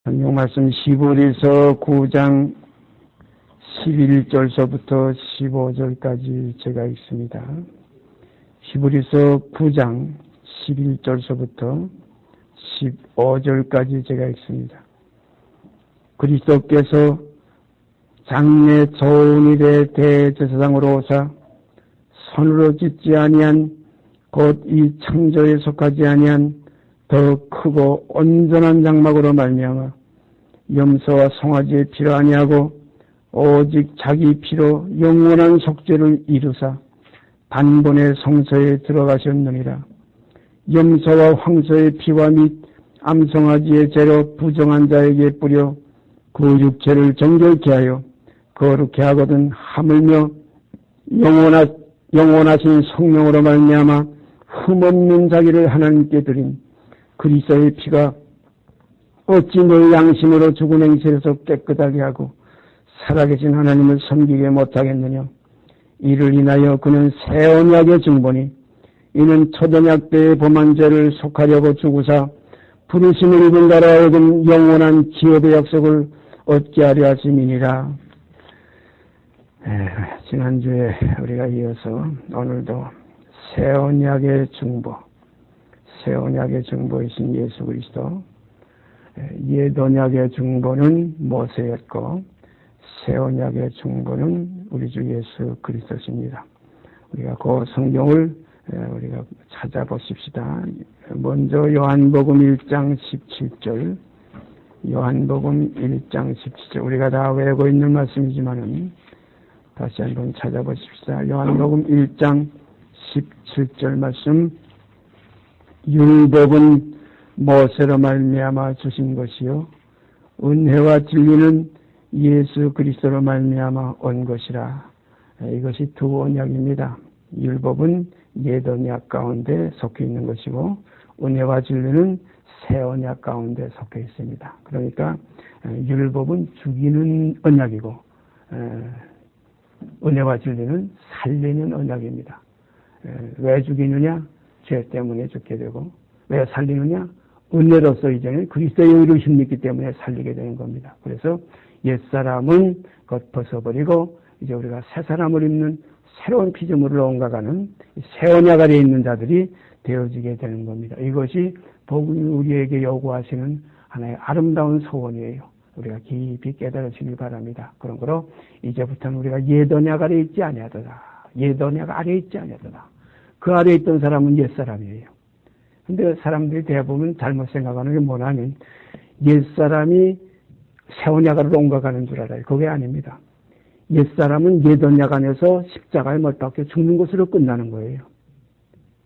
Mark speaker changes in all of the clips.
Speaker 1: 성경 말씀 히브리서 9장 11절서부터 15절까지 제가 읽습니다. 히브리서 9장 11절서부터 15절까지 제가 읽습니다. 그리스도께서 장래 좋은 일의 대제사장으로 오사 손으로 짓지 아니한 곧 이 창조에 속하지 아니한 더 크고 온전한 장막으로 말미암아 염소와 송아지의 피로 아니하고 오직 자기 피로 영원한 속죄를 이루사 단번에 성소에 들어가셨느니라. 염소와 황소의 피와 및 암송아지의 죄로 부정한 자에게 뿌려 그 육체를 정결케 하여 거룩케 하거든 하물며 영원하신 성령으로 말미암아 흠없는 자기를 하나님께 드린 그리스도의 피가 어찌 너희 양심으로 죽은 행실에서 깨끗하게 하고 살아계신 하나님을 섬기게 못하겠느냐. 이를 인하여 그는 새 언약의 증보니 이는 첫 언약 때의 범한 죄를 속하려고 죽으사 부르심을 입은 자로 하여금 영원한 기업의 약속을 얻게 하려 하심이니라. 지난주에 우리가 이어서 오늘도 새 언약의 증보, 새 언약의 증보이신 예수 그리스도, 옛 언약의 증보는 모세였고 새 언약의 증보는 우리 주 예수 그리스도십니다. 우리가 그 성경을 우리가 찾아보십시다. 먼저 요한복음 1장 17절, 요한복음 1장 17절, 우리가 다 외우고 있는 말씀이지만은 다시 한번 찾아보십시다. 요한복음 1장 17절 말씀. 율법은 모세로 말미암아 주신 것이요 은혜와 진리는 예수 그리스도로 말미암아 온 것이라. 이것이 두 언약입니다. 율법은 옛 언약 가운데 속해 있는 것이고 은혜와 진리는 새 언약 가운데 속해 있습니다. 그러니까 율법은 죽이는 언약이고 은혜와 진리는 살리는 언약입니다. 왜 죽이느냐? 죄 때문에 죽게 되고, 왜 살리느냐? 은혜로서 이제는 그리스도의 의를 힘입기 때문에 살리게 되는 겁니다. 그래서 옛사람은 곧 벗어버리고 이제 우리가 새 사람을 입는 새로운 피조물로 옮겨가는 새 언약 아래에 있는 자들이 되어지게 되는 겁니다. 이것이 복음이 우리에게 요구하시는 하나의 아름다운 소원이에요. 우리가 깊이 깨달으시길 바랍니다. 그런 거로 이제부터는 우리가 옛 언약 아래에 있지 아니하더라. 옛 언약 아래에 있지 아니하더라. 그 아래에 있던 사람은 옛사람이에요. 근데 사람들이 대부분 잘못 생각하는 게 뭐냐면 옛사람이 새 언약 아래로 옮겨가는 줄 알아요. 그게 아닙니다. 옛사람은 옛 언약 안에서 십자가에 못 박혀 죽는 것으로 끝나는 거예요.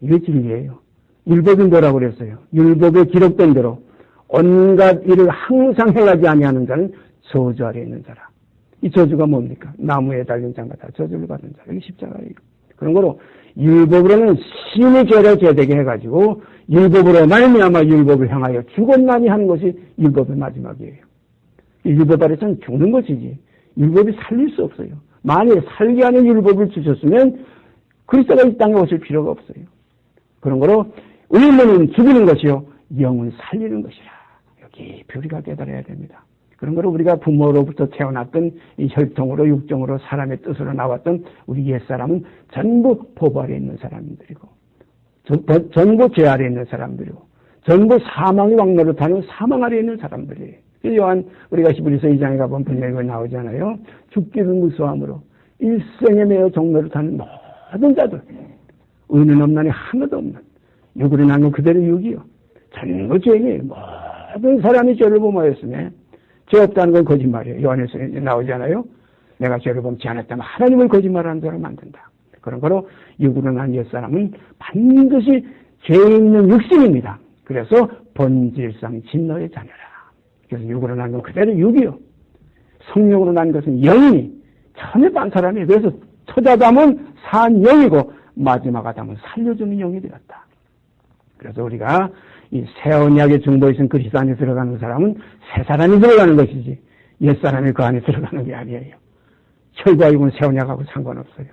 Speaker 1: 이게 진리예요. 율법이 뭐라고 그랬어요? 율법에 기록된 대로 온갖 일을 항상 행하지 아니하는 자는 저주 아래에 있는 자라. 이 저주가 뭡니까? 나무에 달린 자마다 저주를 받는 자. 이게 십자가예요. 그런 거로 율법으로는 신의 죄를 제되게 해가지고 율법으로 말미암아 율법을 향하여 죽었나니 하는 것이 율법의 마지막이에요. 율법 아래서는 죽는 것이지 율법이 살릴 수 없어요. 만일 살게 하는 율법을 주셨으면 그리스도가 이 땅에 오실 필요가 없어요. 그런 거로 의문은 죽이는 것이요 영은 살리는 것이라. 여기 우리가 깨달아야 됩니다. 그런 거로 우리가 부모로부터 태어났던 이 혈통으로 육정으로 사람의 뜻으로 나왔던 우리 옛사람은 전부 법 아래에 있는 사람들이고 전부 죄 아래에 있는 사람들이고 전부 사망의 왕노를 타는 사망 아래에 있는 사람들이에요. 요한 우리가 히브리서 2장에 가보면 분명히 나오잖아요. 죽기를 무서워함으로 일생에 매어 종로를 타는 모든 자들, 의는 없나니 하나도 없는 육으로 난 건 그대로 육이요. 전부 죄인이에요. 모든 사람이 죄를 범하였으며 죄 없다는 건 거짓말이에요. 요한에서 나오잖아요. 내가 죄를 범치 않았다면 하나님을 거짓말하는 자로 만든다. 그런 거로 육으로 난 옛사람은 반드시 죄 있는 육신입니다. 그래서 본질상 진노의 자녀라. 그래서 육으로 난 건 그대로 육이요. 성령으로 난 것은 영이니 전혀 딴 사람이에요. 그래서 첫 아담은 산 영이고 마지막 아담은 살려주는 영이 되었다. 그래서 우리가 이 새 언약의 증거이신 그리스도 안에 들어가는 사람은 새 사람이 들어가는 것이지 옛 사람이 그 안에 들어가는 게 아니에요. 혈과 육은 새 언약하고 상관없어요.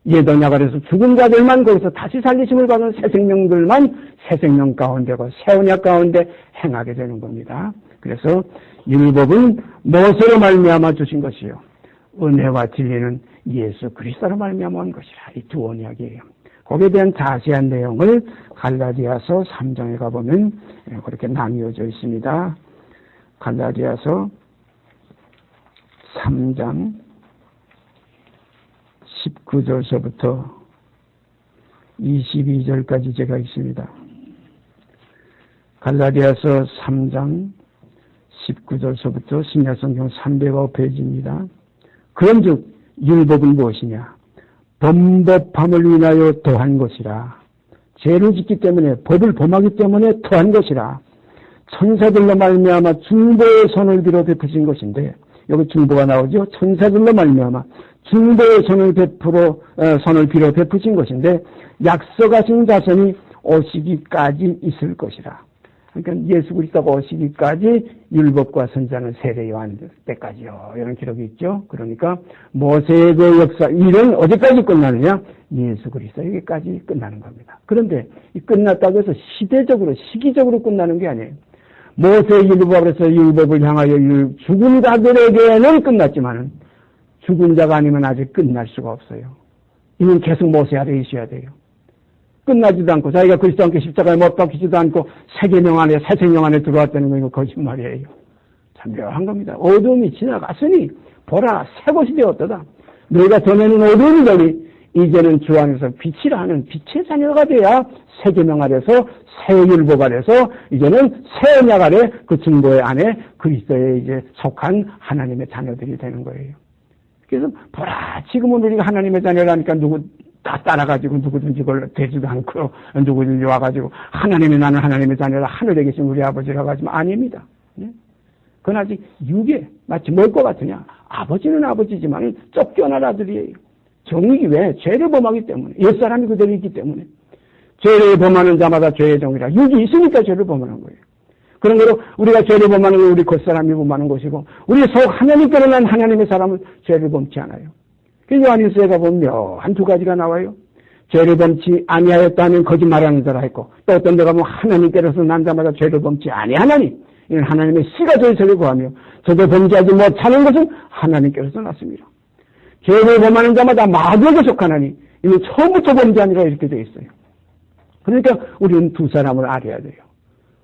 Speaker 1: 예더냐가래서 죽은 자들만 거기서 다시 살리심을 받은 새 생명들만 새 생명 가운데고 새 언약 가운데 행하게 되는 겁니다. 그래서 율법은 무엇으로 말미암아 주신 것이요 은혜와 진리는 예수 그리스도로 말미암아 온 것이라. 이 두 언약이에요. 거기에 대한 자세한 내용을 갈라디아서 3장에 가보면 그렇게 나뉘어져 있습니다. 갈라디아서 3장 19절서부터 22절까지 제가 있습니다. 갈라디아서 3장 19절서부터 신약성경 305페이지입니다. 그런즉 율법은 무엇이냐? 범법함을 인하여 더한 것이라. 죄를 짓기 때문에 법을 범하기 때문에 더한 것이라. 천사들로 말미암아 중보의 손을 빌어 베푸신 것인데 여기 중보가 나오죠. 천사들로 말미암아 중보의 손을 빌어 베푸신 것인데 약속하신 자손이 오시기까지 있을 것이라. 그러니까 예수 그리스도가 오시기까지 율법과 선자는 세례 요한 때까지요. 이런 기록이 있죠. 그러니까 모세의 그 역사 일은 어디까지 끝나느냐? 예수 그리스도에게까지 끝나는 겁니다. 그런데 이 끝났다고 해서 시기적으로 끝나는 게 아니에요. 모세의 율법에서 율법을 향하여 죽은 자들에게는 끝났지만 죽은 자가 아니면 아직 끝날 수가 없어요. 이는 계속 모세 아래 있어야 돼요. 끝나지도 않고 자기가 그리스도와 함께 십자가에 못 박히지도 않고 세계명 안에 새 생명 안에 들어왔다는 건 이거 거짓말이에요. 참 묘한 겁니다. 어둠이 지나갔으니 보라 새 것이 되었도다. 너희가 전에는 어둠이 되니 이제는 주 안에서 빛이라 하는 빛의 자녀가 돼야 세계명 아래서 새 율법 아래서 이제는 새 언약 아래 그 중보의 안에 그리스도에 이제 속한 하나님의 자녀들이 되는 거예요. 그래서 보라 지금은 우리가 하나님의 자녀라니까 누구 다 따라가지고 누구든지 그걸 되지도 않고 누구든지 와가지고 하나님이 나는 하나님의 자녀라 하늘에 계신 우리 아버지라고 하지만 아닙니다. 네? 그건 아직 유괴 마치 뭘 것 같으냐? 아버지는 아버지지만 쫓겨난 아들이에요. 정이 왜? 죄를 범하기 때문에 옛사람이 그대로 있기 때문에 죄를 범하는 자마다 죄의 정이라 육이 있으니까 죄를 범하는 거예요. 그런 거로 우리가 죄를 범하는 건 우리 겉사람이 범하는 것이고 우리 속 하나님께로 난 하나님의 사람은 죄를 범치 않아요. 그 요한일서에 가보면 묘한 두 가지가 나와요. 죄를 범치 아니하였다는 거짓말하는 자라 했고 또 어떤 데 가보면 하나님께로서 난 자마다 죄를 범치 아니하나니 이는 하나님의 씨가 저희를 구하며 저도 범죄하지 못하는 것은 하나님께로서 났습니다. 죄를 범하는 자마다 마귀에게 속하나니 이는 처음부터 범죄하니라 이렇게 되어 있어요. 그러니까 우리는 두 사람을 알아야 돼요.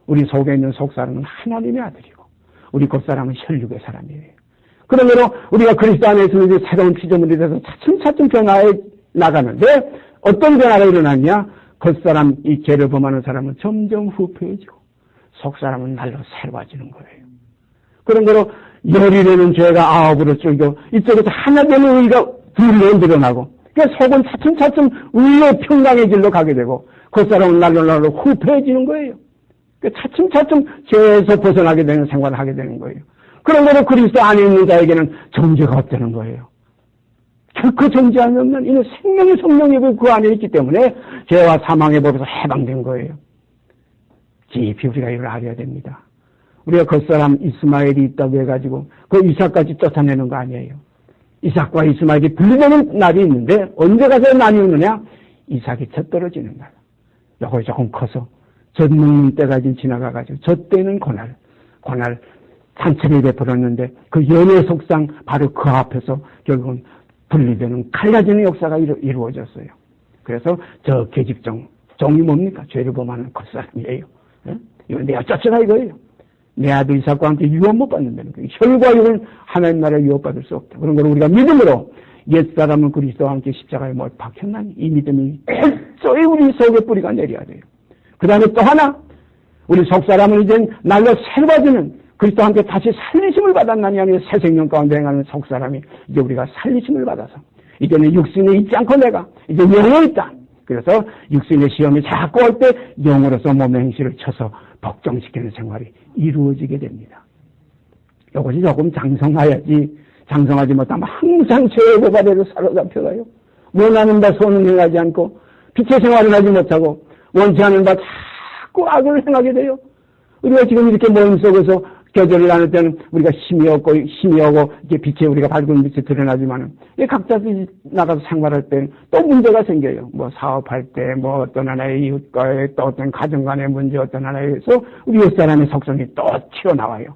Speaker 1: 우리 속에 있는 속사람은 하나님의 아들이고 우리 겉사람은 혈육의 사람이에요. 그러므로 우리가 그리스도 안에 있으면 이제 새로운 피조물이 돼서 차츰차츰 변화해 나가는데 어떤 변화가 일어났냐? 겉사람, 이 죄를 범하는 사람은 점점 후패해지고 속사람은 날로 새로워지는 거예요. 그런 거로 열이 되는 죄가 아홉으로 줄고 이쪽에서 하나 되는 의가 둘로 늘어나고 그러니까 속은 차츰차츰 의의 평강의 길로 가게 되고 겉사람은 날로 후패해지는 거예요. 그러니까 차츰차츰 죄에서 벗어나게 되는 생활을 하게 되는 거예요. 그런 거로 그리스도 안에 있는 자에게는 정죄가 없다는 거예요. 결코 정죄함이 없는 이는 생명의 성령이 그 안에 있기 때문에 죄와 사망의 법에서 해방된 거예요. 깊이 우리가 이걸 알아야 됩니다. 우리가 겉사람 이스마엘이 있다고 해가지고 그 이삭까지 쫓아내는 거 아니에요. 이삭과 이스마엘이 분리되는 날이 있는데 언제 가서 나뉘느냐? 이삭이 젖떨어지는 날. 요거 조금 커서 젖 먹는 때가 지나가가지고 저 때는 고날 잔치를 베풀었는데 그 연애 속상 바로 그 앞에서 결국은 분리되는 갈라지는 역사가 이루어졌어요. 그래서 저 계집종 종이 뭡니까? 죄를 범하는 겉사람이에요. 네? 이건 내가 쫓아라 이거예요. 내 아들 이삭과 함께 유업 못 받는다는 거예요. 혈과 육은 하나님 나라에 유업받을 수 없다. 그런 걸 우리가 믿음으로 옛사람은 그리스도와 함께 십자가에 못 박혔나니 이 믿음이 철저히 우리 속에 뿌리가 내려야 돼요. 그 다음에 또 하나 우리 속사람은 이제 날로 새로워지는 그리스도와 함께 다시 살리심을 받았나니 아니면 새 생명 가운데 행하는 속사람이 이제 우리가 살리심을 받아서 이제는 육신에 있지 않고 내가 이제 영에 있다. 그래서 육신의 시험이 자꾸 올 때 영으로서 몸의 행실을 쳐서 복종시키는 생활이 이루어지게 됩니다. 이것이 조금 장성해야지 장성하지 못하면 항상 죄의 법 아래로 사로잡혀가요. 원하는 바 선을 행하지 않고 빛의 생활을 하지 못하고 원치 않은 바 자꾸 악을 행하게 돼요. 우리가 지금 이렇게 모임 속에서 계절을 나눌 때는 우리가 힘이 없고 이게 빛에 우리가 밝은 빛에 드러나지만은 각자 나가서 생활할 때 또 문제가 생겨요. 뭐 사업할 때 뭐 어떤 하나의 이웃과의 또 어떤 가정 간의 문제 어떤 하나에서 우리 옛사람의 속성이 또 튀어나와요.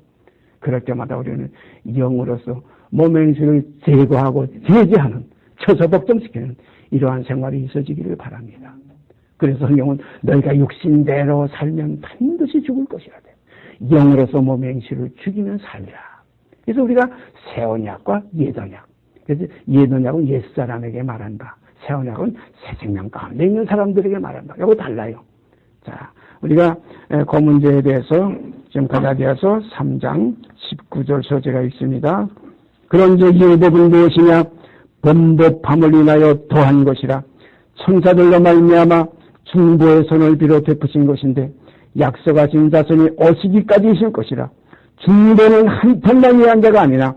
Speaker 1: 그럴 때마다 우리는 영으로서 몸의 행실을 제거하고 제재하는 처서 복종시키는 이러한 생활이 있어지기를 바랍니다. 그래서 성경은 너희가 육신대로 살면 반드시 죽을 것이라 돼. 영으로서 몸의 행실을 죽이면 살리라. 그래서 우리가 새 언약과 옛 언약. 그래서 옛 언약은 옛사람에게 말한다. 새 언약은 새 생명 가운데 있는 사람들에게 말한다. 이거 달라요. 자, 우리가 그 문제에 대해서 지금 갈라디아서 3장 19절 소재가 있습니다. 그런즉 율법은 무엇이냐? 범법함을 인하여 더한 것이라. 천사들로 말미암아 중보의 손을 빌어 베푸신 것인데 약속하신 자손이 오시기까지 있을 것이라. 중보는 한편만 위한 자가 아니라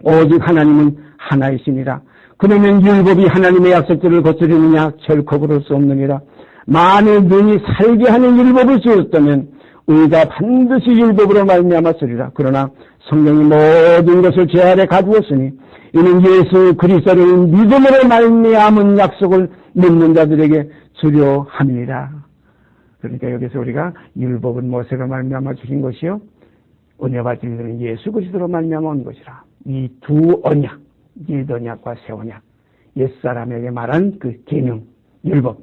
Speaker 1: 오직 하나님은 하나이시니라. 그러면 율법이 하나님의 약속들을 거스르느냐? 결코 그럴 수 없느니라. 만일 눈이 살게 하는 율법을 주었다면 우리가 반드시 율법으로 말미암았으리라. 그러나 성령이 모든 것을 제 아래 가두었으니 이는 예수 그리스도를 믿음으로 말미암은 약속을 믿는 자들에게 주려 함이니라. 그러니까 여기서 우리가 율법은 모세로 말미암아 주신 것이요 은혜받은 예수 그리스도로 말미암아 온 것이라. 이 두 언약, 옛 언약과 새 언약, 옛 사람에게 말한 그 계명 율법,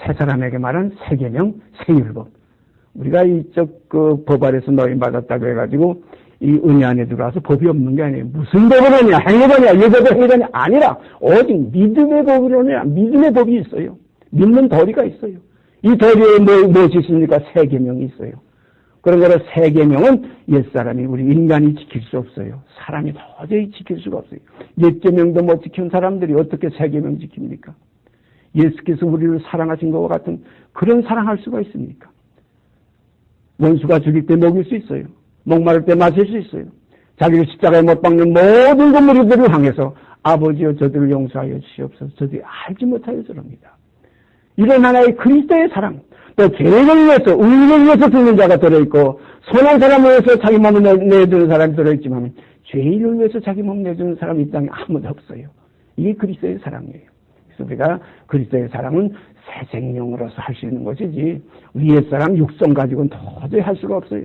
Speaker 1: 새 사람에게 말한 새 계명 새 율법. 우리가 이쪽 그 법 아래서 노임 받았다고 해가지고 이 은혜 안에 들어와서 법이 없는 게 아니에요. 무슨 법으로냐, 행위로냐, 예법의 행위로냐 아니라 오직 믿음의 법으로냐, 믿음의 법이 있어요. 믿는 도리가 있어요. 이 도리에 무엇이 있습니까? 새 계명이 있어요. 그런 거로 새 계명은 옛사람이 우리 인간이 지킬 수 없어요. 사람이 도저히 지킬 수가 없어요. 옛 계명도 못 지킨 사람들이 어떻게 새 계명 지킵니까? 예수께서 우리를 사랑하신 것과 같은 그런 사랑할 수가 있습니까? 원수가 죽일 때 먹일 수 있어요. 목마를 때 마실 수 있어요. 자기를 십자가에 못 박는 모든 그 무리들을 향해서 아버지여 저들을 용서하여 주시옵소서. 저들이 알지 못하여 저럽니다. 이런 하나의 그리스도의 사랑, 또 죄를 위해서 의를 위해서 죽는 자가 들어있고 선한 사람을 위해서 자기 몸을 내주는 사람이 들어있지만 죄를 위해서 자기 몸을 내주는 사람이 이 땅에 아무도 없어요. 이게 그리스도의 사랑이에요. 그래서 우리가 그리스도의 사랑은 새 생명으로서 할 수 있는 것이지 우리 옛사람 육성 가지고는 도저히 할 수가 없어요.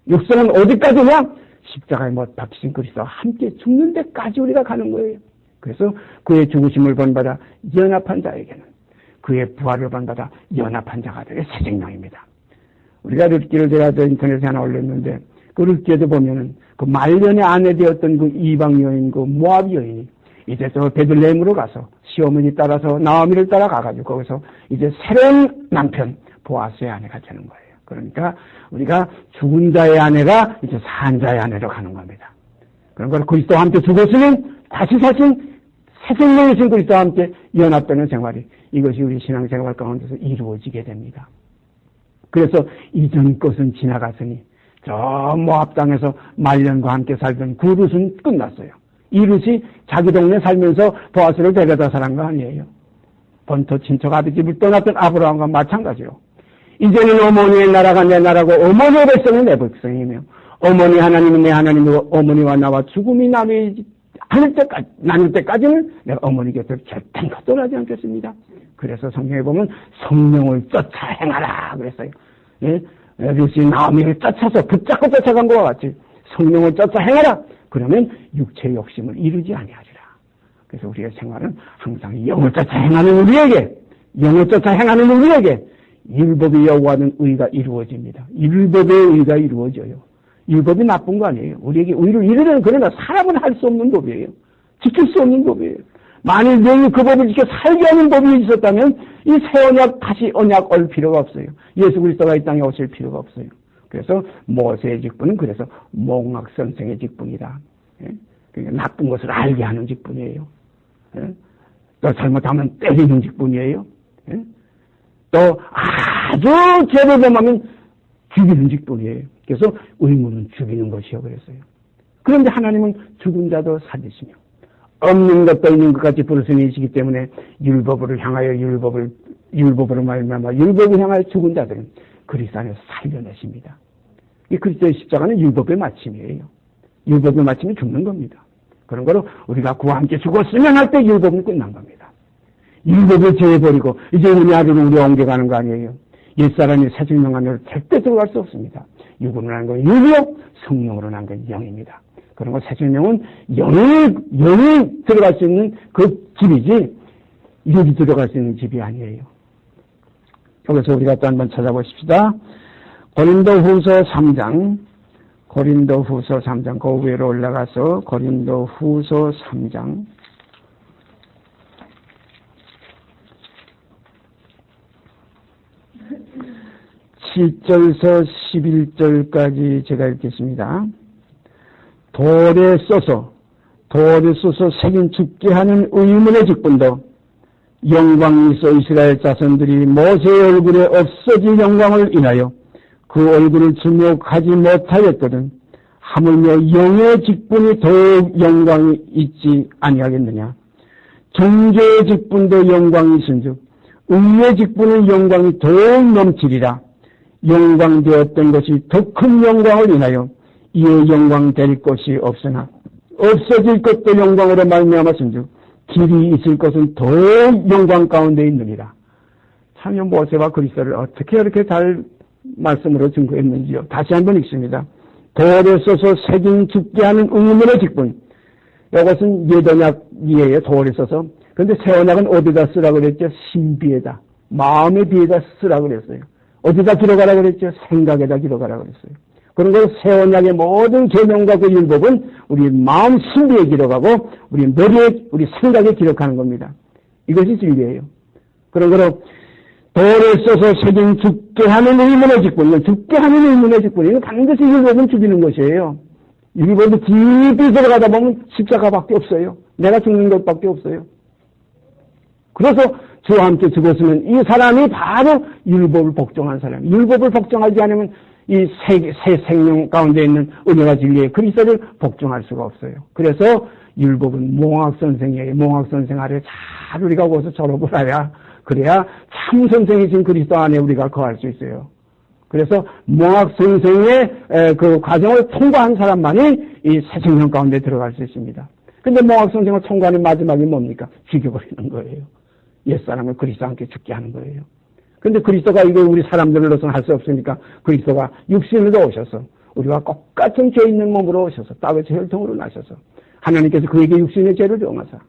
Speaker 1: 육성은 어디까지냐? 십자가에 못 박히신 그리스도와 함께 죽는 데까지 우리가 가는 거예요. 그래서 그의 죽으심을 본받아 연합한 자에게는 그의 부활을 본받아 연합한 자가 되게 새 생명입니다. 우리가 룻기를 제가 인터넷에 하나 올렸는데 그 룻기에도 보면은 그 말년에 아내 되었던 그 이방 여인 그 모압 여인이 이제 저 베들레헴으로 가서 시어머니 따라서 나오미를 따라가가지고 거기서 이제 새로운 남편 보아스의 아내가 되는 거예요. 그러니까 우리가 죽은 자의 아내가 이제 산 자의 아내로 가는 겁니다. 그런 걸 그리스도와 함께 죽었으면 다시 사신 새 생명이신 그리스도와 함께 연합되는 생활이 이것이 우리 신앙생활 가운데서 이루어지게 됩니다. 그래서 이전 것은 지나갔으니 저 모압 땅에서 말년과 함께 살던 그 룻은 끝났어요. 이 룻이 자기 동네 살면서 보아스를 데려다 살한 거 아니에요. 본토 친척 아비 집을 떠났던 아브라함과 마찬가지로 이제는 어머니의 나라가 내 나라고 어머니의 백성이 내 백성이며 어머니 하나님은 내 하나님이고 어머니와 나와 죽음이 나눌 때까지는 내가 어머니 곁을 절대 떠나지 않겠습니다. 그래서 성경에 보면 성령을 쫓아 행하라 그랬어요. 예? 룻이 나오미를 쫓아서 붙잡고 쫓아간 것과 같이 성령을 쫓아 행하라. 그러면 육체의 욕심을 이루지 아니하리라. 그래서 우리의 생활은 항상 영을 쫓아 행하는 우리에게 율법이 요구하는 의가 이루어집니다. 율법의 의가 이루어져요. 율법이 나쁜 거 아니에요. 우리에게 의를 이루려는 그러나 사람은 할 수 없는 법이에요. 지킬 수 없는 법이에요. 만일 너희 그 법을 지켜 살게 하는 법이 있었다면 이 새 언약 다시 언약 올 필요가 없어요. 예수 그리스도가 이 땅에 오실 필요가 없어요. 그래서 모세의 직분은 그래서 몽학선생의 직분이다. 예? 그러니까 나쁜 것을 알게 하는 직분이에요. 예? 또 잘못하면 때리는 직분이에요. 예? 또 아주 죄를 범하면 죽이는 직분이에요. 그래서 의무는 죽이는 것이요 그랬어요. 그런데 하나님은 죽은 자도 살리시며 없는 것도 있는 것 같이 부르심이시기 때문에 율법으로 향하여 율법으로 말미암아 율법을 향하여 죽은 자들은 그리스도 안에서 살려내십니다. 이 그리스도의 십자가는 율법의 마침이에요. 율법의 마침이 죽는 겁니다. 그런 거로 우리가 그와 함께 죽었으면 할 때 율법은 끝난 겁니다. 율법을 제해버리고 이제 은혜 아래로 우리가 옮겨가는 거 아니에요. 옛사람이 새 생명 안으로 절대 들어갈 수 없습니다. 육으로 난 건 육이요, 성령으로 난 건 영입니다. 그런 거 새 생명은 영이 들어갈 수 있는 그 집이지 육이 들어갈 수 있는 집이 아니에요. 여기서 우리가 또 한번 찾아보십시다. 고린도후서 3장, 고린도후서 3장, 그 위로 올라가서 고린도후서 3장 7절에서 11절까지 제가 읽겠습니다. 돌에 써서 새긴 죽게 하는 의문의 직분도 영광이 있어 이스라엘 자손들이 모세의 얼굴에 없어질 영광을 인하여 그 얼굴을 주목하지 못하였거든 하물며 영의 직분이 더욱 영광이 있지 아니하겠느냐. 정죄의 직분도 영광이 있은즉 의의 직분은 영광이 더욱 넘치리라. 영광되었던 것이 더 큰 영광을 인하여 이에 영광될 것이 없으나 없어질 것도 영광으로 말미암았은즉 길이 있을 것은 더욱 영광 가운데 있느니라. 참여 모세와 그리스도를 어떻게 이렇게 잘 말씀으로 증거했는지요. 다시 한번 읽습니다. 돌에 써서 새긴 죽게 하는 의문의 직분. 이것은 예언약이에요. 돌에 써서. 그런데 새 언약은 어디다 쓰라고 그랬죠? 신비에다. 마음의 비에다 쓰라고 그랬어요. 어디다 기록하라 그랬죠? 생각에다 기록하라 그랬어요. 그런 걸 새 언약의 모든 계명과 그 율법은 우리 마음 신비에 기록하고 우리 머리에 우리 생각에 기록하는 겁니다. 이것이 진리예요. 그런 거로 돌에 써서 새긴 죽게 하는 의문의 직분, 죽게 하는 의문의 직분, 이거 반드시 율법은 죽이는 것이에요. 율법이 깊이 들어가다 보면 십자가밖에 없어요. 내가 죽는 것밖에 없어요. 그래서 주와 함께 죽었으면 이 사람이 바로 율법을 복종한 사람. 율법을 복종하지 않으면 이 새 생명 가운데 있는 은혜와 진리의 그리스도를 복종할 수가 없어요. 그래서 율법은 몽학선생이에요. 몽학선생 아래 잘 우리가 거기서 졸업을 해야 그래야 참 선생이신 그리스도 안에 우리가 거할 수 있어요. 그래서 몽학선생의 그 과정을 통과한 사람만이 이 새 생명 가운데 들어갈 수 있습니다. 근데 몽학선생을 통과하는 마지막이 뭡니까? 죽여버리는 거예요. 옛사람을 그리스도와 함께 죽게 하는 거예요. 근데 그리스도가 이거 우리 사람들로서는 할 수 없으니까 그리스도가 육신으로 오셔서 우리와 똑같은 죄 있는 몸으로 오셔서 땅의 혈통으로 나셔서 하나님께서 그에게 육신의 죄를 정하사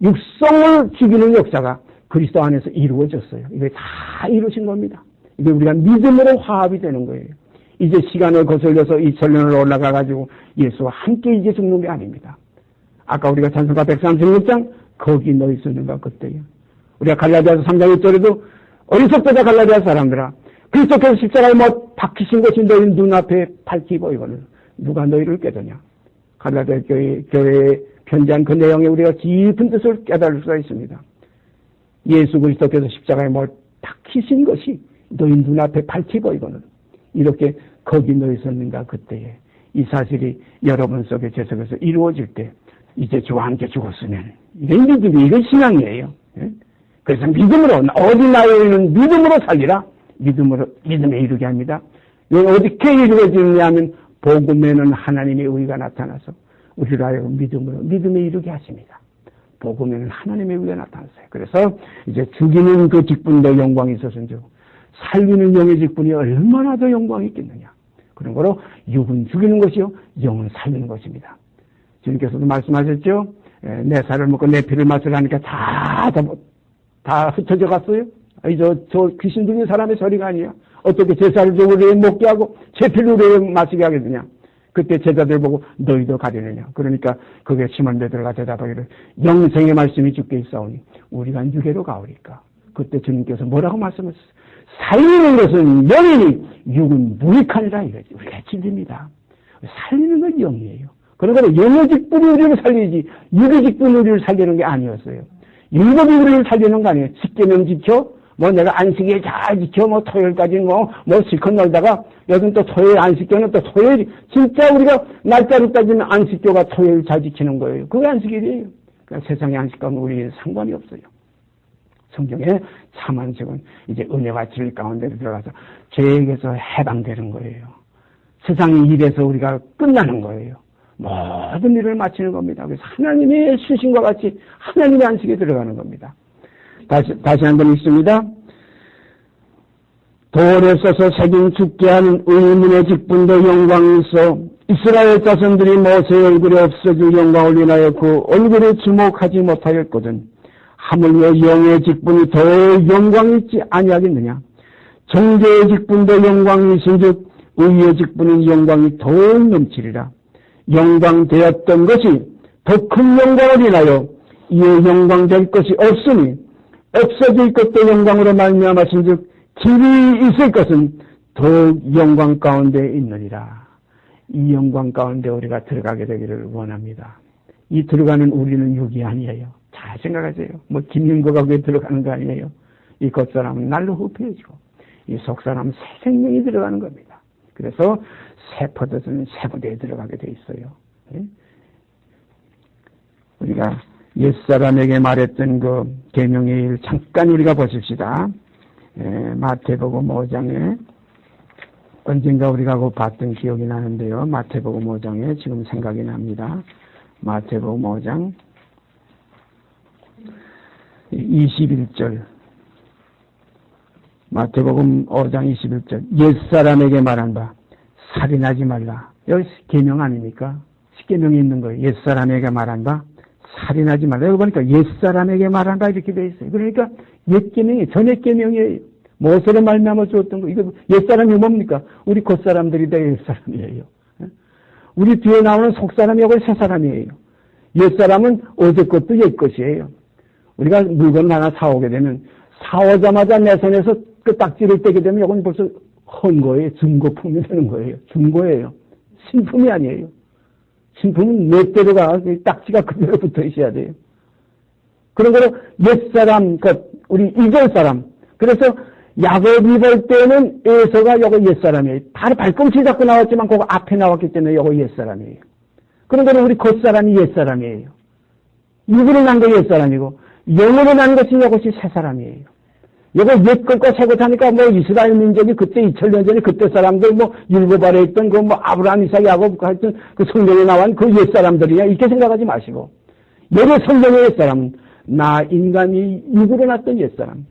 Speaker 1: 육성을 죽이는 역사가 그리스도 안에서 이루어졌어요. 이게 다 이루신 겁니다. 이게 우리가 믿음으로 화합이 되는 거예요. 이제 시간을 거슬려서 2000년을 올라가가지고 예수와 함께 이제 죽는 게 아닙니다. 아까 우리가 찬송가 136장 거기 너 있었는가 그때요. 우리가 갈라디아서 3장 1절에도 어리석다 갈라디아 사람들아 그리스도께서 십자가에 못 박히신 것이 너희 눈앞에 밝히고 이거는 누가 너희를 깨더냐. 갈라디아 교회에 편지한 그 내용에 우리가 깊은 뜻을 깨달을 수가 있습니다. 예수 그리스도께서 십자가에 못 박히신 것이 너희 눈앞에 밝히고 이거는 이렇게 거기 너 있었는가 그때에 이 사실이 여러분 속에 제 속에서 이루어질 때 이제 주와 함께 죽었으면 이게 믿음이 이건 신앙이에요. 그래서 믿음으로 어디 나에는 믿음으로 살리라. 믿음에 이르게 합니다. 이건 어떻게 이루어지느냐 하면 복음에는 하나님의 의가 나타나서 우리를 하여금 믿음에 이르게 하십니다. 복음에는 하나님의 의가 나타났어요. 그래서 이제 죽이는 그 직분도 영광이 있었은지 살리는 영의 직분이 얼마나 더 영광이 있겠느냐. 그런 거로 육은 죽이는 것이요 영은 살리는 것입니다. 주님께서도 말씀하셨죠. 내 살을 먹고 내 피를 마시라니까 다 흩어져 갔어요. 저 귀신 들린 사람의 소리가 아니야. 어떻게 제 살을 우리에 먹게 하고 제 피를 우리에 마시게 하겠느냐. 그때 제자들 보고 너희도 가려느냐. 그러니까 그게 시몬 베드로가 대답하기를 영생의 말씀이 주께 있사오니 우리가 누게로 가오리까. 그때 주님께서 뭐라고 말씀하셨어요? 살리는 것은 영이니 육은 무익하니라 이거지. 우리가 진리입니다. 살리는 건 영이에요. 그러므로 영의 직분이 우리를 살리지 육의 직분이 우리를 살리는 게 아니었어요. 율법이 우리를 살리는 거 아니에요. 십계명 지켜, 내가 안식일 잘 지켜, 토요일까지 실컷 놀다가, 요즘 또 토요일 안식교는 또 토요일, 진짜 우리가 날짜로 따지면 안식교가 토요일 잘 지키는 거예요. 그게 안식일이에요. 그러니까 세상의 안식과는 우리는 상관이 없어요. 성경에 참 안식은 이제 은혜와 진리 가운데 들어가서 죄에게서 해방되는 거예요. 세상의 일에서 우리가 끝나는 거예요. 모든 일을 마치는 겁니다. 그래서 하나님의 수신과 같이 하나님의 안식에 들어가는 겁니다. 다시 한번 읽습니다. 돌에 써서 새긴 죽게 하는 의문의 직분도 영광이 있어 이스라엘 자손들이 모세의 얼굴에 없어질 영광을 인하여 그 얼굴에 주목하지 못하였거든. 하물며 영의 직분이 더 영광이 있지 아니하겠느냐. 정죄의 직분도 영광이 있은즉 의의 직분은 영광이 더 넘치리라. 영광되었던 것이 더 큰 영광을 인하여 이에 영광될 것이 없으니 없어질 것도 영광으로 말미암았은즉 길이 있을 것은 더욱 영광 가운데 있느니라. 이 영광 가운데 우리가 들어가게 되기를 원합니다. 이 들어가는 우리는 육이 아니에요. 잘 생각하세요. 뭐 김윤거가 그게 들어가는 거 아니에요. 이 겉사람은 날로 후패해지고 이 속사람은 새 생명이 들어가는 겁니다. 그래서 새 포도주는 새 부대에 들어가게 돼 있어요. 우리가 옛사람에게 말했던 그 계명의 일 잠깐 우리가 보십시다. 마태복음 5장에 언젠가 우리가 그 봤던 기억이 나는데요. 마태복음 5장에 지금 생각이 납니다. 마태복음 5장 21절 마태복음 5장 21절 옛사람에게 말한 바 살인하지 말라. 여기 계명 아닙니까? 십계명이 있는 거예요. 옛사람에게 말한 바 살인하지 말라. 여기 보니까 옛사람에게 말한 바 이렇게 되어 있어요. 그러니까 옛계명이 전액계명이에요. 모세로 말미암아 주었던 거. 이거 옛사람이 뭡니까? 우리 겉사람들이 다 옛사람이에요. 우리 뒤에 나오는 속사람이 여기 새사람이에요. 옛사람은 어제 것도 옛 것이에요. 우리가 물건을 하나 사오게 되면 사오자마자 내 손에서 그 딱지를 떼게 되면 이건 벌써 헌거예요. 중고품이 되는 거예요. 중고예요. 신품이 아니에요. 신품은 내 때로가 딱지가 그대로 붙어 있어야 돼요. 그런 거로 옛사람, 우리 이전 사람. 그래서 야곱이 볼 때는 에서가 요거 옛사람이에요. 바로 발꿈치 잡고 나왔지만 그거 앞에 나왔기 때문에 요거 옛사람이에요. 그런 거는 우리 겉사람이 옛사람이에요. 육으로 난 거 옛사람이고 영으로 난 것이 요것이 새사람이에요. 요거 옛것과 새것 하니까 뭐 이스라엘 민족이 그때 2000년 전에 그때 사람들 뭐 일곱 아래 있던 그 뭐 아브라함, 이삭, 야곱 하여튼 그 성경에 나온 그 옛사람들이야. 이렇게 생각하지 마시고 여기 성경의 옛사람은 나 인간이 육으로 났던 옛사람.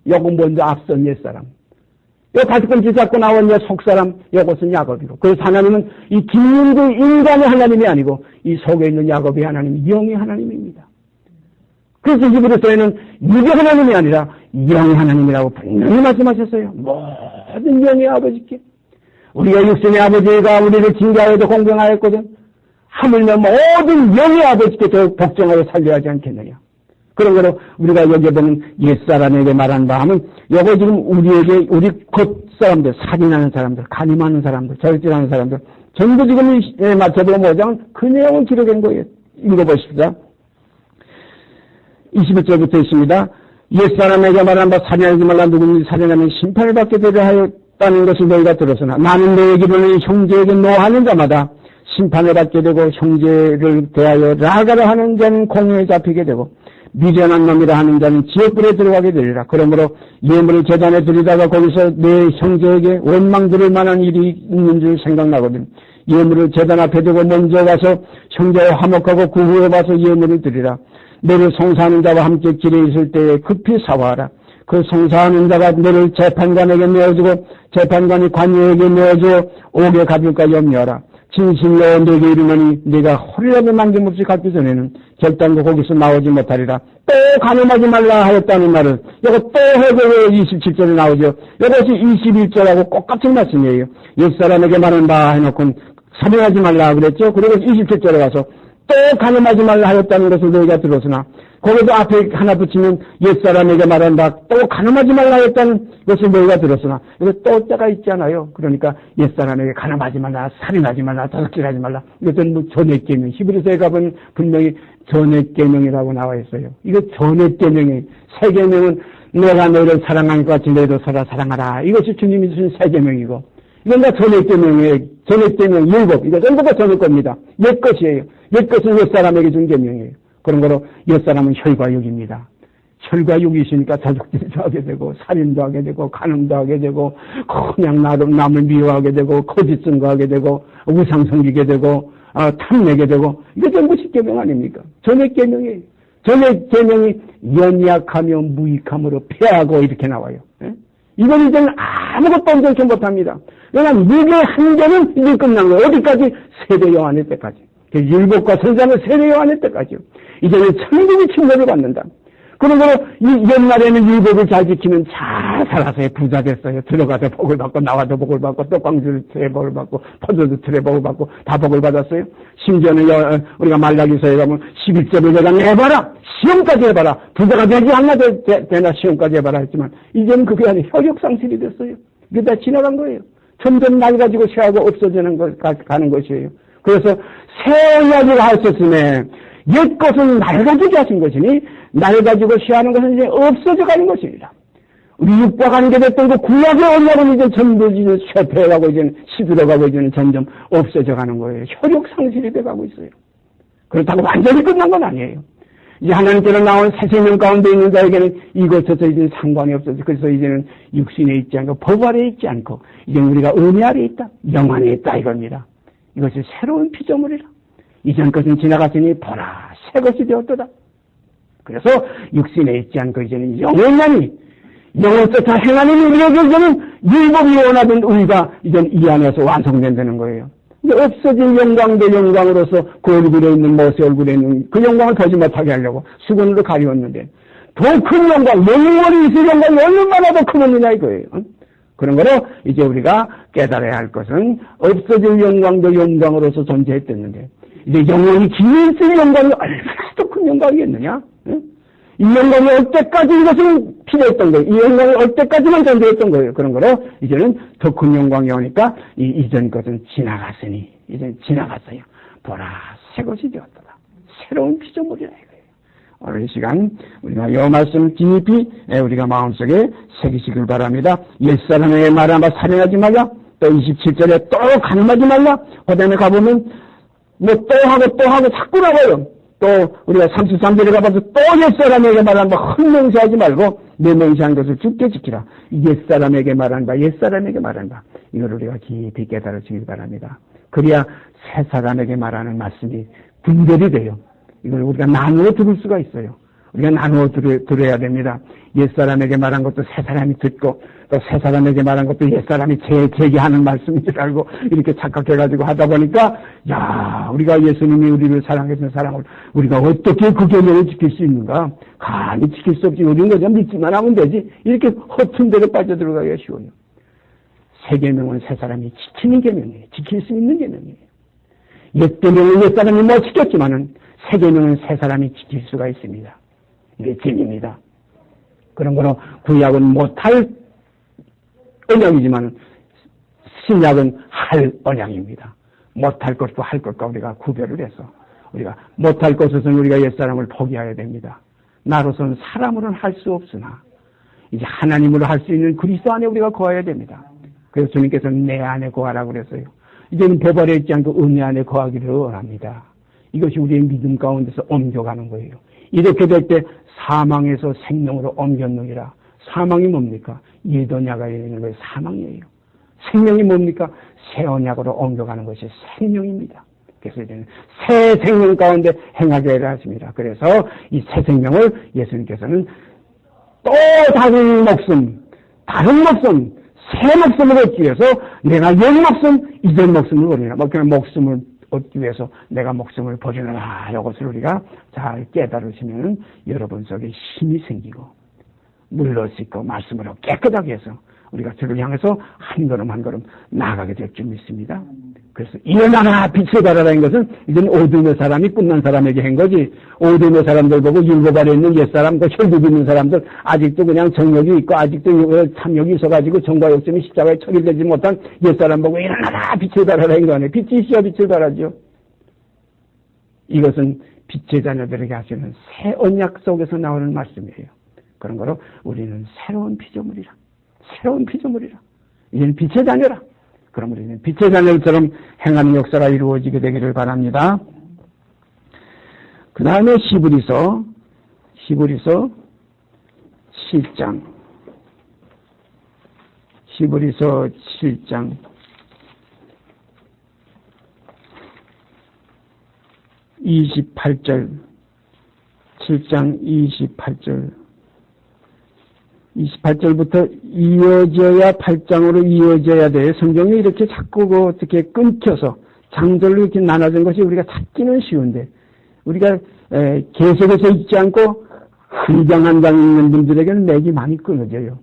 Speaker 1: 요거 먼저 앞선 옛사람. 요 발꿈치 잡고 나온 옛 속사람, 요것은 야곱이고. 그래서 하나님은 이 김윤구 인간의 하나님이 아니고 이 속에 있는 야곱이 하나님, 영의 하나님입니다. 그래서 히브리서에는 육의 하나님이 아니라 영의 하나님이라고 분명히 말씀하셨어요. 모든 영의 아버지께. 우리가 육신의 아버지가 우리를 징계하여도 공경하였거든. 하물며 모든 영의 아버지께 더욱 복종하여 살려야 하지 않겠느냐. 그런 거로 우리가 여기에 보면 옛사람에게 말한 바 하면 요거 지금 우리에게 우리 겉사람들, 살인하는 사람들, 간임하는 사람들, 절제하는 사람들 전부 지금 마태복음 5장은 그 내용을 기록한 거예요. 읽어보십시다. 21절부터 있습니다. 옛사람에게 말한 바 살인하지 말라. 누구든지 살인하면 심판을 받게 되려 하였다는 것을 너희가 들었으나 나는 너희에게는 형제에게 노하는 자마다 심판을 받게 되고 형제를 대하여 라가라 하는 자는 공회에 잡히게 되고 미련한 놈이라 하는 자는 지옥불에 들어가게 되리라. 그러므로 예물을 제단에 드리다가 거기서 내 형제에게 원망 들을 만한 일이 있는 줄 생각나거든. 예물을 제단 앞에 두고 먼저 가서 형제와 화목하고 그 후에 와서 예물을 드리라. 너를 송사하는 자와 함께 길에 있을 때에 급히 사과하라. 그 송사하는 자가 너를 재판관에게 내어주고 재판관이 관유에게 내어주어 옥에 가둘까 염려하라. 진실로 내게 이르노니 네가 홀이라도 남김없이 갖기 전에는 결단코 거기서 나오지 못하리라. 또 간음하지 말라 하였다는 말은 이거 또 해석에 27절에 나오죠. 이것이 21절하고 똑같은 말씀이에요. 옛사람에게 말은 다 해놓고 살인하지 말라 그랬죠. 그리고 27절에 가서 또 간음하지 말라 하였다는 것을 너희가 들었으나 거기도 앞에 하나 붙이면 옛사람에게 말한다. 또 간음하지 말라 했다는 것을 너희가 들었으나 이거 또 때가 있잖아요. 그러니까 옛사람에게 간음하지 말라, 살인하지 말라, 도둑질하지 말라. 이것은 뭐 전액계명. 히브리서에 가보면 분명히 전액계명이라고 나와 있어요. 이거 전액계명이에요. 세계명은 내가 너희를 사랑한 것 같이 너희도 서로 사랑하라. 이것이 주님이 주신 세계명이고 이건 다 전액계명이에요. 전액계명 7. 이거 전부 다 전액 겁니다. 옛 것이에요. 옛 것은 옛사람에게 준 계명이에요. 그런 거로 옛사람은 혈과 육입니다. 혈과 육이 있으니까 도둑질도 하게 되고, 살인도 하게 되고, 간음도 하게 되고, 그냥 남을 미워하게 되고, 거짓 증거하게 되고, 우상 섬기게 되고, 탐내게 되고, 이게 전부 십계명 아닙니까? 전액 계명이에요. 전액 계명이 연약하며 무익함으로 패하고 이렇게 나와요. 예? 이건 이제는 아무것도 온전치 못합니다. 그러나 육의 한계는 이제 끝난 거예요. 어디까지? 세례 요한의 때까지. 율법과 선자는 세례 요한의 때까지요. 이제는 천국의 침례를 받는다. 그러므로 옛날에는 율법을 잘 지키면 잘 살아서 부자 됐어요. 들어가서 복을 받고 나와도 복을 받고 또 광주를 틀에 복을 받고 포도주 틀에 복을 받고 다 복을 받았어요. 심지어는 우리가 말라기서에 가면 11절을 내가 내봐라. 시험까지 해봐라. 부자가 되지 않나 되나 시험까지 해봐라 했지만 이제는 그게 아니라 혈육상실이 됐어요. 이게 다 지나간 거예요. 점점 낡아지고 쇠하고 없어지는 가는 것이에요. 그래서 새 언약을 하셨음에 옛 것은 낡아지게 하신 것이니 낡아지고 쇠하는 것은 이제 없어져 가는 것입니다. 우리 육과 관계됐던 그 구약의 언약은 이제 전부 이제 쇠퇴해가고 이제 시들어가고 이제는 점점 없어져 가는 거예요. 혈육 상실이 돼가고 있어요. 그렇다고 완전히 끝난 건 아니에요. 이제 하나님께로 나온 새 생명 가운데 있는 자에게는 이것저것 이제 상관이 없어져. 그래서 이제는 육신에 있지 않고 법 아래에 있지 않고 이제 우리가 은혜 아래에 있다. 영 안에 있다 이겁니다. 이것이 새로운 피조물이라. 이전 것은 지나갔으니 보라 새 것이 되었도다. 그래서 육신에 있지 않고 이제는 영원히 영원부터 행하는 우리에게 이제는 율법이 원하던 의가 이제는 이 안에서 완성된다는 거예요. 이제 없어진 영광도 영광으로서 그 얼굴에 있는 모세 얼굴에 있는 그 영광을 보지 못하게 하려고 수건으로 가리웠는데 더 큰 영광, 영원히 있을 영광이 얼마나 더 크느냐 이거예요. 그런 거로 이제 우리가 깨달아야 할 것은 없어질 영광도 영광으로서 존재했댔는데 이제 영원히 기있을 영광이 얼마나 더 큰 영광이겠느냐? 이 영광이 올 때까지 이것은 필요했던 거예요. 이 영광이 올 때까지만 존재했던 거예요. 그런 거로 이제는 더 큰 영광이 오니까 이전 것은 지나갔으니 이제는 지나갔어요. 보라 새 것이 되었다. 새로운 피조물이라 이거예요. 오늘 이 시간 우리가 이 말씀 깊이 우리가 마음속에 새기시길 바랍니다. 옛사람에게 말하면 살인하지 말라. 또 27절에 또 간음하지 말라. 그 다음에 가보면 뭐 또 하고 자꾸 나와요. 또 우리가 33절에 가봐서 또 옛사람에게 말하는 바 헛맹세하지 말고 내 맹세한 것을 죽게 지키라. 옛사람에게 말하는 바 옛사람에게 말하는 바 이걸 우리가 깊이 깨달으시길 바랍니다. 그래야 새 사람에게 말하는 말씀이 분별이 돼요. 이걸 우리가 나누어 들을 수가 있어요. 우리가 나누어 들어야 됩니다. 옛사람에게 말한 것도 새 사람이 듣고 또 새 사람에게 말한 것도 옛사람이 제기하는 말씀인 줄 알고 이렇게 착각해가지고 하다 보니까 야 우리가 예수님이 우리를 사랑해서 사랑을 우리가 어떻게 그 계명을 지킬 수 있는가? 감히 지킬 수 없지. 우리는 그냥 믿기만 하면 되지. 이렇게 허튼 데로 빠져들어가기가 쉬워요. 새 계명은 새 사람이 지키는 계명이에요. 지킬 수 있는 계명이에요. 옛 계명은 옛 사람이 못 지켰지만은 새 계명은 새 사람이 지킬 수가 있습니다. 이게 진입니다. 그런 거로 구약은 못할 언약이지만 신약은 할 언약입니다. 못할 것과 할 것과 우리가 구별을 해서 우리가 못할 것에서는 우리가 옛사람을 포기해야 됩니다. 나로서는 사람으로는 할 수 없으나 이제 하나님으로 할 수 있는 그리스도 안에 우리가 거해야 됩니다. 그래서 주님께서는 내 안에 거하라고 그랬어요. 이제는 법 아래 있지 않고 은혜 안에 거하기를 원합니다. 이것이 우리의 믿음 가운데서 옮겨가는 거예요. 이렇게 될 때 사망에서 생명으로 옮겼느니라. 사망이 뭡니까? 옛 언약에 있는 것이 사망이에요. 생명이 뭡니까? 새 언약으로 옮겨가는 것이 생명입니다. 그래서 이제는 새 생명 가운데 행하게 하십니다. 그래서 이 새 생명을 예수님께서는 또 다른 목숨, 새 목숨을 얻기 위해서 내가 옛 목숨, 이전 목숨을 버리나. 그냥 목숨을 얻기 위해서 내가 목숨을 버리느라 이것을 우리가 잘 깨달으시면 여러분 속에 힘이 생기고 물러서 있고 말씀으로 깨끗하게 해서 우리가 저를 향해서 한 걸음 한 걸음 나아가게 될 줄 믿습니다. 그래서 일어나라 빛을 발하라는 것은 이제는 어둠의 사람이 끝난 사람에게 한 거지. 어둠의 사람들 보고 율법 아래 있는 옛사람, 그 혈육 있는 사람들 아직도 그냥 정욕이 있고 아직도 탐욕이 있어가지고 정과 욕심이 십자가에 처리되지 못한 옛사람 보고 일어나라 빛을 발하라는 거 아니에요. 빛이 있어야 빛을 발하죠. 이것은 빛의 자녀들에게 하시는 새 언약 속에서 나오는 말씀이에요. 그런 거로 우리는 새로운 피조물이라. 이제는 빛의 자녀라. 그럼 우리는 빛의 자녀처럼 행하는 역사가 이루어지게 되기를 바랍니다. 그 다음에 히브리서 7장, 히브리서 7장 28절, 7장 28절부터 이어져야 8장으로 이어져야 돼. 성경이 이렇게 자꾸 어떻게 끊겨서 장절로 이렇게 나눠진 것이 우리가 찾기는 쉬운데, 우리가 계속해서 읽지 않고 한 장 한 장 읽는 분들에게는 맥이 많이 끊어져요.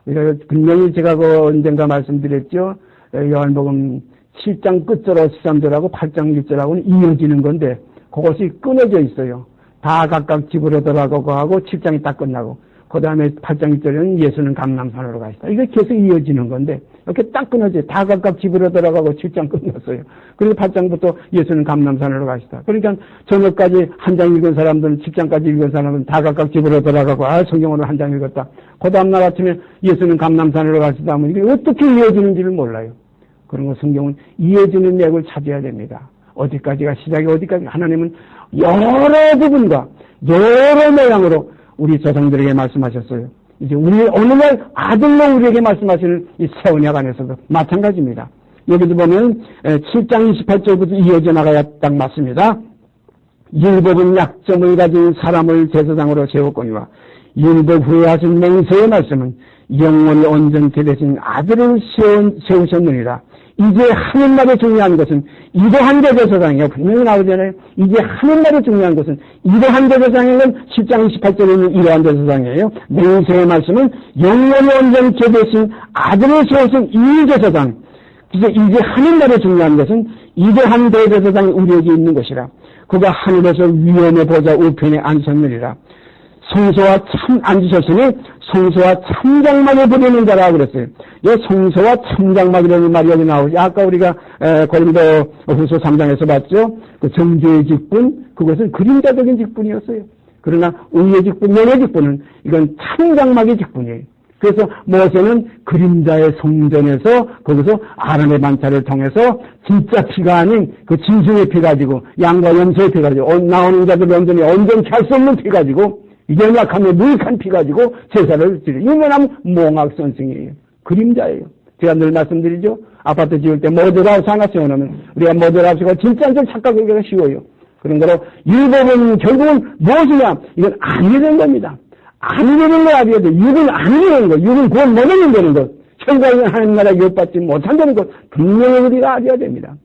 Speaker 1: 우리가 분명히 제가 언젠가 말씀드렸죠. 요한복음 7장 끝절하고 13절하고 8장 1절하고는 이어지는 건데 그것이 끊어져 있어요. 다 각각 집으로 돌아가고 하고 7장이 딱 끝나고 그 다음에 8장 1절에는 예수는 감람산으로 가시다. 이게 계속 이어지는 건데 이렇게 딱 끊어져요. 다 각각 집으로 돌아가고 7장 끝났어요. 그리고 8장부터 예수는 감람산으로 가시다. 그러니까 저녁까지 한 장 읽은 사람들은 7장까지 읽은 사람은 다 각각 집으로 돌아가고 성경으로 한 장 읽었다. 그 다음날 아침에 예수는 감람산으로 가시다 하면 이게 어떻게 이어지는지를 몰라요. 그런 거 성경은 이어지는 맥을 찾아야 됩니다. 어디까지가 시작이 어디까지. 하나님은 여러 부분과 여러 모양으로 우리 조상들에게 말씀하셨어요. 이제 우리 어느 날 아들로 우리에게 말씀하시는 이 새 언약 안에서도 마찬가지입니다. 여기도 보면 7장 28절부터 이어져 나가야 딱 맞습니다. 율법은 약점을 가진 사람을 제사장으로 세웠거니와 율법 후에 하신 맹세의 말씀은 영원히 온전케 되신 아들을 세우셨느니라. 이제 하는 말에 중요한 것은 이러한 제사장이요. 분명히 나오잖아요. 이제 하는 말에 중요한 것은 이러한 제사장인 건 10장 28절에 있는 이러한 제사장이에요. 맹세의 말씀은 영원히 온전케 되신 아들을 세우신 이 제사장. 그래서 이제 하는 말에 중요한 것은 이러한 대제사장이 우리에게 있는 것이라. 그가 하늘에서 위엄의 보좌 우편에 앉으셨느니라. 성소와 참 앉으셨으니 성소와 참장막을 부리는 자라 그랬어요. 이 성소와 참장막이라는 말이 여기 나오죠. 아까 우리가 고린도 후서 3장에서 봤죠. 그 정죄의 직분, 그것은 그림자적인 직분이었어요. 그러나 의의 직분, 명의 직분은 이건 참장막의 직분이에요. 그래서 모세는 그림자의 성전에서 거기서 아람의 반차를 통해서 진짜 피가 아닌 그 진승의 피 가지고 양과 염소의 피 가지고 나오는 자들 온전히 온전히 할 수 없는 피 가지고 연약하면 무익한 피 가지고 제사를 드려요. 유명한 몽학선생이에요. 그림자예요. 제가 늘 말씀드리죠. 아파트 지을 때 모델하우스 하나 세워놓으면 우리가 모델하우스가 진짜인 줄 착각하기가 쉬워요. 그런 거로 율법은 결국은 무엇이냐? 이건 아니게 된 겁니다. 아니게 된 거 알아야 돼. 육은 아니게 된 거. 육은 구원 못하는 되는 것. 혈관이 하나님 나라 유업받지 못한다는 것. 분명히 우리가 알아야 됩니다.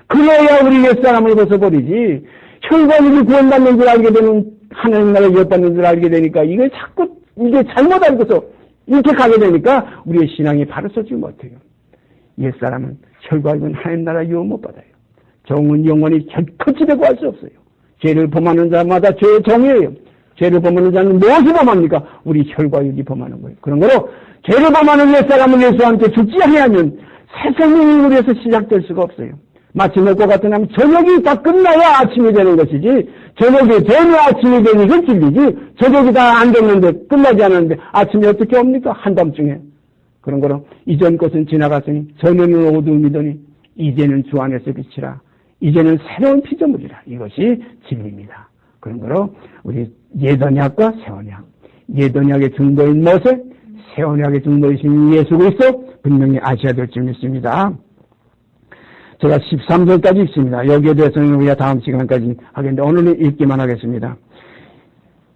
Speaker 1: 그래야 우리 옛사람을 벗어버리지. 혈관이 구원받는 줄 알게 되는 하나님 나라 유업받는 줄 알게 되니까 이걸 자꾸 이게 잘못 알고서 이렇게 가게 되니까 우리의 신앙이 바로 서지 못해요. 옛사람은 혈관은 하나님 나라 유업 못 받아요. 정은 영원히 결코 집에 구할 수 없어요. 죄를 범하는 자마다 죄의 정이에요. 죄를 범하는 자는 무엇이 범합니까? 우리 혈과 육이 범하는 거예요. 그런 거로 죄를 범하는 옛사람은 예수와 함께 죽지 아니하면 새 생명이 우리에서 시작될 수가 없어요. 마치 먹고 같은 하면 저녁이 다 끝나야 아침이 되는 것이지 저녁이 되면 아침이 되는 건 진리지 저녁이 다 안 됐는데 끝나지 않았는데 아침이 어떻게 옵니까? 한밤중에. 그런 거로 이전 것은 지나갔으니 전에는 어두움이더니 이제는 주 안에서 빛이라. 이제는 새로운 피조물이라. 이것이 진리입니다. 그런 거로 우리 옛언약과 새언약, 옛언약의 중보인 모세, 새언약의 중보이신 예수 그리스도 분명히 아셔야 될 줄 믿습니다. 제가 13절까지 읽습니다. 여기에 대해서는 우리가 다음 시간까지 하겠는데 오늘은 읽기만 하겠습니다.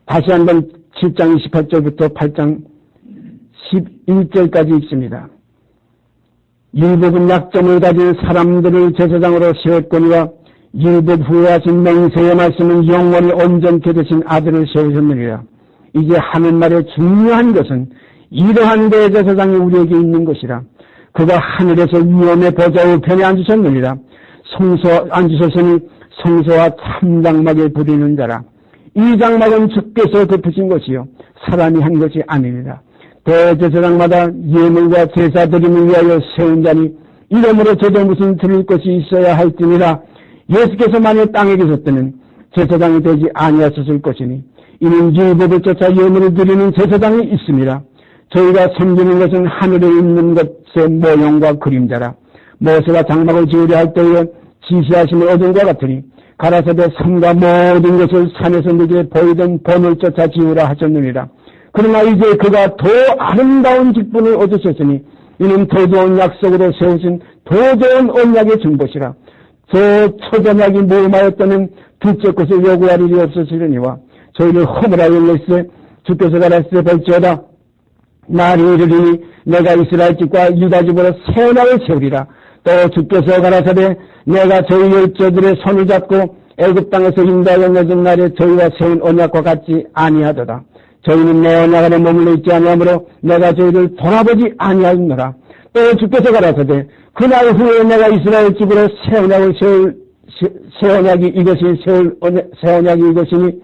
Speaker 1: 다시 한번 7장 28절부터 8장 11절까지 읽습니다. 율법은 약점을 가진 사람들을 제사장으로 세웠거니와 율법 후에 하신 맹세의 말씀은 영원히 온전케 되신 아들을 세우셨느니라. 이제 하는 말에 중요한 것은 이러한 대제사장이 우리에게 있는 것이라. 그가 하늘에서 위엄의 보좌 우편에 앉으셨느니라. 앉으셨으니 성소와 참장막에 부리는 자라. 이 장막은 주께서 덮으신 것이요 사람이 한 것이 아닙니다. 대제사장마다 예물과 제사 드림을 위하여 세운 자니 이러므로 저도 무슨 드릴 것이 있어야 할지니라. 예수께서 만일 땅에 계셨다면 제사장이 되지 아니하셨을 것이니 이는 율법을 쫓아 예물을 드리는 제사장이 있습니다. 저희가 섬기는 것은 하늘에 있는 것의 모형과 그림자라. 모세가 장막을 지으려 할 때에 지시하심을 얻은 것 같으니 가라사대 산과 모든 것을 산에서 내게 보이던 본을 쫓아 지으라 하셨느니라. 그러나 이제 그가 더 아름다운 직분을 얻으셨으니 이는 더 좋은 약속으로 세우신 더 좋은 언약의 증거시라. 저 초전약이 무음하였다면 둘째 것을 요구할 일이 없으시려니와 저희를 허물하여 일렀으되 주께서 가라사대 볼지어다 날이 이르리니 내가 이스라엘 집과 유다 집으로 새 언약을 세우리라. 또 주께서 가라사대 내가 저희 열조들의 손을 잡고 애굽 땅에서 인도하여 내준 날에 저희와 세운 언약과 같지 아니하도다. 저희는 내 언약 안에 머물러 있지 아니하므로 내가 저희를 돌아보지 아니하였노라. 또 주께서 가라사대 그날 후에 내가 이스라엘 집으로 새 언약을 새 언약이 이것이니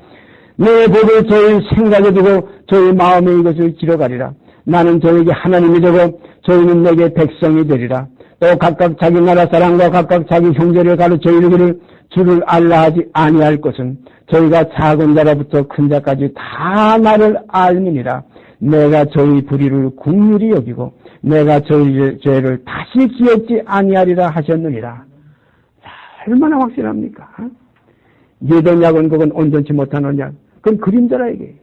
Speaker 1: 내 법을 저희 생각에 두고 저희 마음에 이것을 지러가리라. 나는 저에게 하나님이 되고 저희는 내게 백성이 되리라. 또 각각 자기 나라 사람과 각각 자기 형제를 가르쳐 이르기를 주를 알라 하지 아니할 것은 저희가 작은 자라부터 큰 자까지 다 나를 알미니라. 내가 저희 불의를 긍휼히 여기고 내가 저희 죄를 다시 기억지 아니하리라 하셨느니라. 얼마나 확실합니까? 옛 언약은 그건 온전치 못한 언약. 그건 그림자라 이게.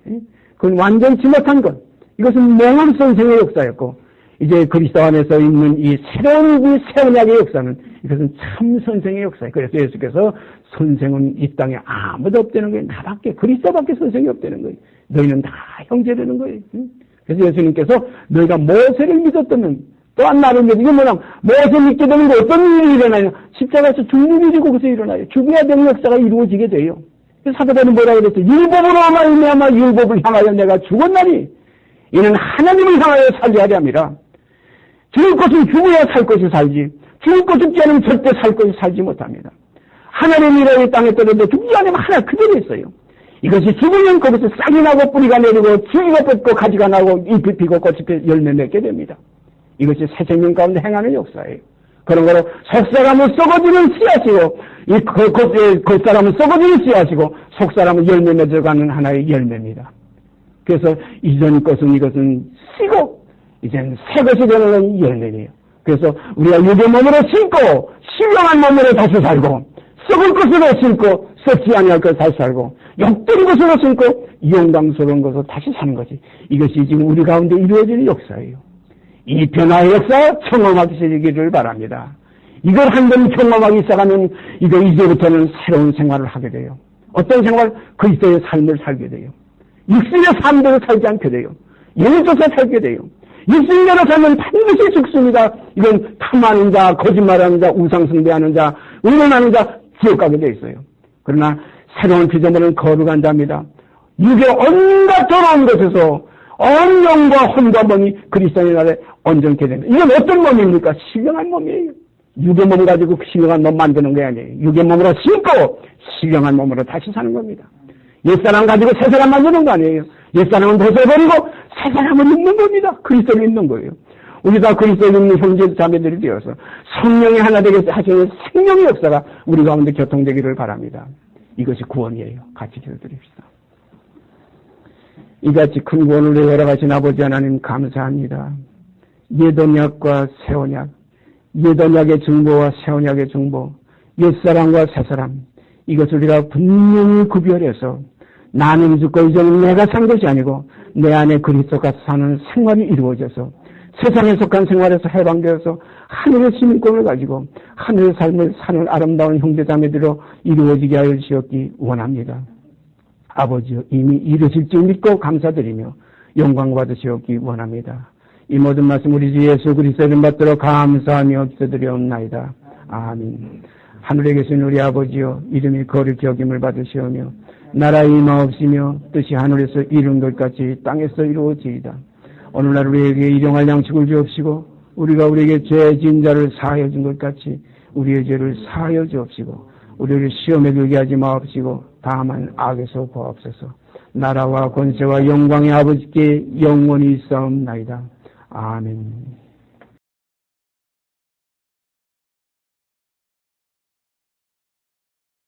Speaker 1: 그건 완전치 못한 것. 이것은 몽환 선생의 역사였고 이제 그리스도 안에서 있는 이 새로운 이 새 언약의 역사는 이것은 참 선생의 역사예요. 그래서 예수께서 선생은 이 땅에 아무도 없다는 거예요. 나밖에 그리스도밖에 선생이 없다는 거예요. 너희는 다 형제라는 거예요. 그래서 예수님께서 너희가 모세를 믿었다면 또한 나를 믿어. 이게 뭐냐? 모세 믿게 되는 거 어떤 일이 일어나냐? 십자가에서 죽는 일이 거기서 일어나요. 죽어야 되는 역사가 이루어지게 돼요. 그래서 사도바울은 뭐라고 그랬어요? 율법으로 말미암아 율법을 향하여 내가 죽었나니 이는 하나님을 향하여 살게 하려 함이라. 죽을 것은 죽어야 살 것이 살지. 죽을 것 죽지 않으면 절대 살 것이 살지 못합니다. 하나님이라 이 땅에 떨어져 죽지 않으면 하나 그대로 있어요. 이것이 죽으면 거기서 싹이 나고 뿌리가 내리고 줄기가 뻗고 가지가 나고 잎이 피고 꽃이 피 열매 맺게 됩니다. 이것이 새 생명 가운데 행하는 역사예요. 그런 거로 속사람은 썩어지는 씨앗이고 겉사람은 썩어지는 씨앗이고 속사람은 열매 맺어가는 하나의 열매입니다. 그래서 이전 것은 이것은 쓰고 이제는 새 것이 되는 건 열매예요. 그래서 우리가 육의 몸으로 신고 신령한 몸으로 다시 살고 썩을 것으로 신고 썩지 아니할 것으로 다시 살고 욕된 것으로 신고 영광스러운 것으로 다시 사는 것이 이것이 지금 우리 가운데 이루어지는 역사예요. 이 변화의 역사 경험하시기를 바랍니다. 이걸 한 번 경험하기 시작하면 이거 이제부터는 새로운 생활을 하게 돼요. 어떤 생활? 그리스도의 삶을 살게 돼요. 육신의 삶대로 살지 않게 돼요. 영조차 살게 돼요. 육신대로 살면 반드시 죽습니다. 이건 탐하는 자, 거짓말하는 자, 우상숭배하는 자, 의논하는 자, 지옥 가게 돼 있어요. 그러나 새로운 피조물은 거룩한 자입니다. 육의 온갖 더러운 것에서 온 영과 혼과 몸이 그리스도의 날에 온전케 됩니다. 이건 어떤 몸입니까? 신령한 몸이에요. 육의 몸 가지고 신령한 몸 만드는 게 아니에요. 육의 몸으로 신고 신령한 몸으로 다시 사는 겁니다. 옛사람 가지고 새사람 만드는 거 아니에요. 옛사람은 벗어버리고 새사람을 입는 겁니다. 그리스도를 입는 거예요. 우리 다 그리스도를 입는 형제 자매들이 되어서 성령이 하나 되게 하시는 생명의 역사가 우리 가운데 교통되기를 바랍니다. 이것이 구원이에요. 같이 기도드립시다. 이같이 큰 구원을 열어가신 아버지 하나님 감사합니다. 옛 언약과 새 언약, 옛 언약의 증거와 새 언약의 증거, 옛사람과 새사람, 이것을 우리가 분명히 구별해서 나는 죽고 이제는 내가 산 것이 아니고 내 안에 그리스도가 사는 생활이 이루어져서 세상에 속한 생활에서 해방되어서 하늘의 시민권을 가지고 하늘의 삶을 사는 아름다운 형제자매들로 이루어지게 하여 주시옵기 원합니다. 아버지여 이미 이루실 줄 믿고 감사드리며 영광 받으시옵기 원합니다. 이 모든 말씀 우리 주 예수 그리스도를 받들어 감사하며 기도드리옵나이다. 아멘. 하늘에 계신 우리 아버지여 이름이 거룩히 여김을 받으시오며 나라의 임하옵시며 뜻이 하늘에서 이룬 것 같이 땅에서 이루어지이다. 오늘날 우리에게 일용할 양식을 주옵시고 우리가 우리에게 죄 지은 자를 사하여 준 것 같이 우리의 죄를 사하여 주옵시고 우리를 시험에 들게 하지 마옵시고 다만 악에서 구하옵소서. 나라와 권세와 영광의 아버지께 영원히 있사옵나이다. 아멘.